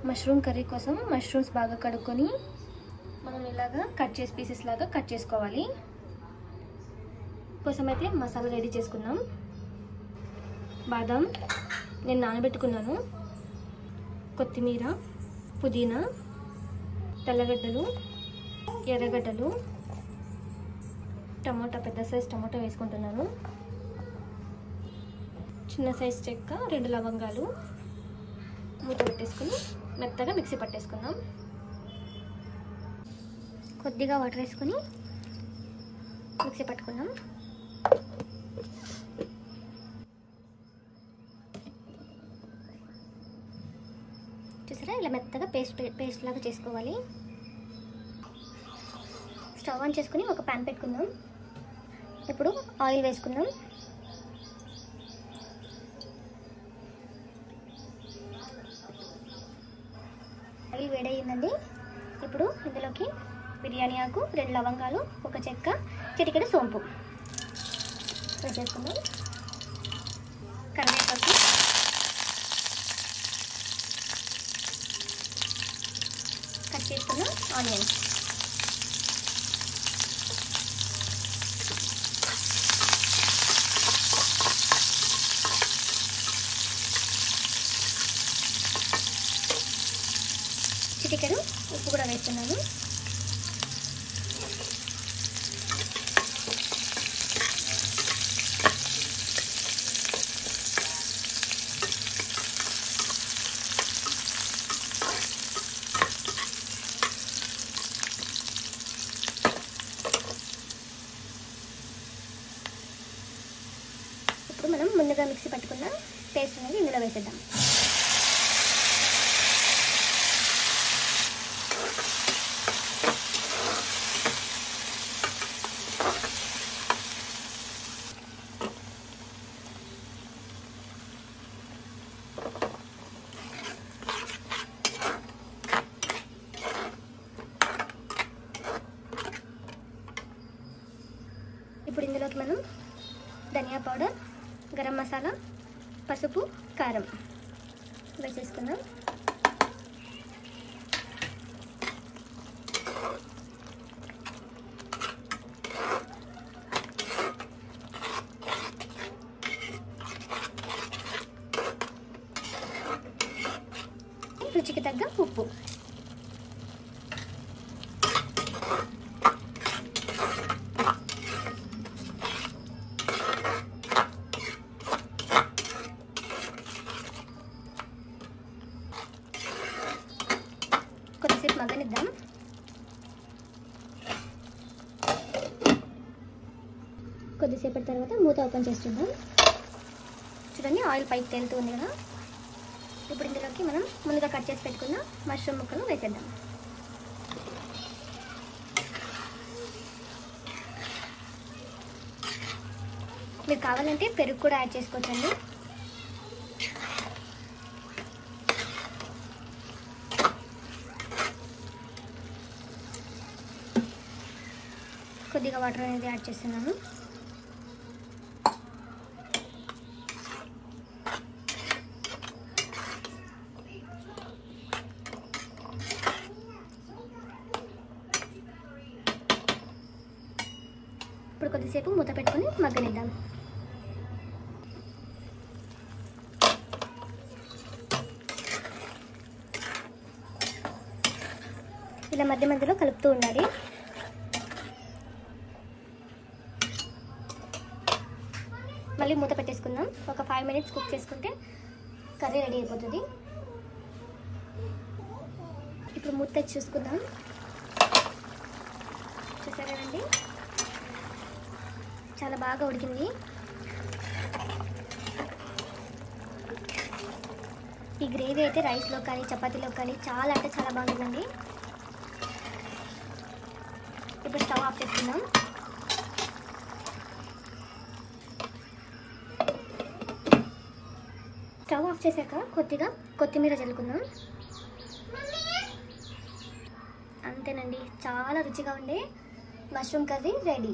Mushroom curry కోసం mushrooms బాగా కడుక్కొని మనం ఇలాగా కట్ చేసి పీసెస్ లాగా కట్ చేసుకోవాలి. కోసం అయితే మసాలా రెడీ చేసుకుందాం. బాదం నేను నానబెట్టుకున్నాను, కొత్తిమీర, పుదీనా, తెల్లగడ్డలు, ఎర్రగడ్డలు, టమాటా, పెద్ద సైజ్ టమాటా వేసుకుంటున్నాను, చిన్న సైజ్ చెక్క, 2 లవంగాలు. మూత పెట్టేసుకుని మెత్తగా మిక్సీ పట్టేసుకుందాం. కొద్దిగా వాటర్ వేసుకుని మిక్సీ పట్టుకుందాం. చూసారా, ఇలా మెత్తగా పేస్ట్ లాగా చేసుకోవాలి. స్టవ్ ఆన్ చేసుకుని ఒక ప్యాన్ పెట్టుకుందాం. ఇప్పుడు ఆయిల్ వేసుకుందాం. ఆయిల్ వేడయ్యిందండి. ఇప్పుడు ఇందులోకి బిర్యానీ ఆకు, 2 లవంగాలు, ఒక చెక్క, చిటికెడు సోంపు వేసేసుకుందాం. కరివేపాకు, కట్ చేసుకున్న ఆనియన్స్, చిటికెడు ఉప్పు కూడా వేస్తున్నాను. ఇప్పుడు మనం ముందుగా మిక్సీ పట్టుకున్న పేస్ట్ అనేది ఇందులో వేసేద్దాం. ఇప్పుడు ఇందులోకి మనం ధనియా పౌడర్, గరం మసాలా, పసుపు, కారం వేసేసుకుందాం. రుచికి తగ్గ ఉప్పు, కొద్దిసేపు మగ్గనిద్దాం. కొద్దిసేపటి తర్వాత మూత ఓపెన్ చేసి చూద్దాం. చూడండి, ఆయిల్ పైకి తేలుతూ ఉంది కదా. ఇప్పుడు ఇందులోకి మనం ముందుగా కట్ చేసి పెట్టుకున్న మష్రూమ్ ముక్కలు వేసేద్దాం. మీరు కావాలంటే పెరుగు కూడా యాడ్ చేసుకోవచ్చండి. కొద్దిగా వాటర్ అనేది యాడ్ చేస్తున్నాను. ఇప్పుడు కొద్దిసేపు మూత పెట్టుకొని మగ్గనిద్దాం. ఇలా మధ్య మధ్యలో కలుపుతూ ఉండాలి. మళ్ళీ మూత పెట్టేసుకుందాం. ఒక 5 మినిట్స్ కుక్ చేసుకుంటే కర్రీ రెడీ అయిపోతుంది. ఇప్పుడు మూత తెచ్చి చూసుకుందాం. చూసారా కదండి, చాలా బాగా ఉడికింది. ఈ గ్రేవీ అయితే రైస్లో కానీ చపాతీలో కానీ చాలా అంటే చాలా బాగుంటుందండి. ఇప్పుడు స్టవ్ ఆఫ్ చేసుకుందాం. స్టవ్ ఆఫ్ చేశాక కొద్దిగా కొత్తిమీర చల్లుకుందాం. అంతేనండి, చాలా రుచిగా ఉండే మష్రూమ్ కర్రీ రెడీ.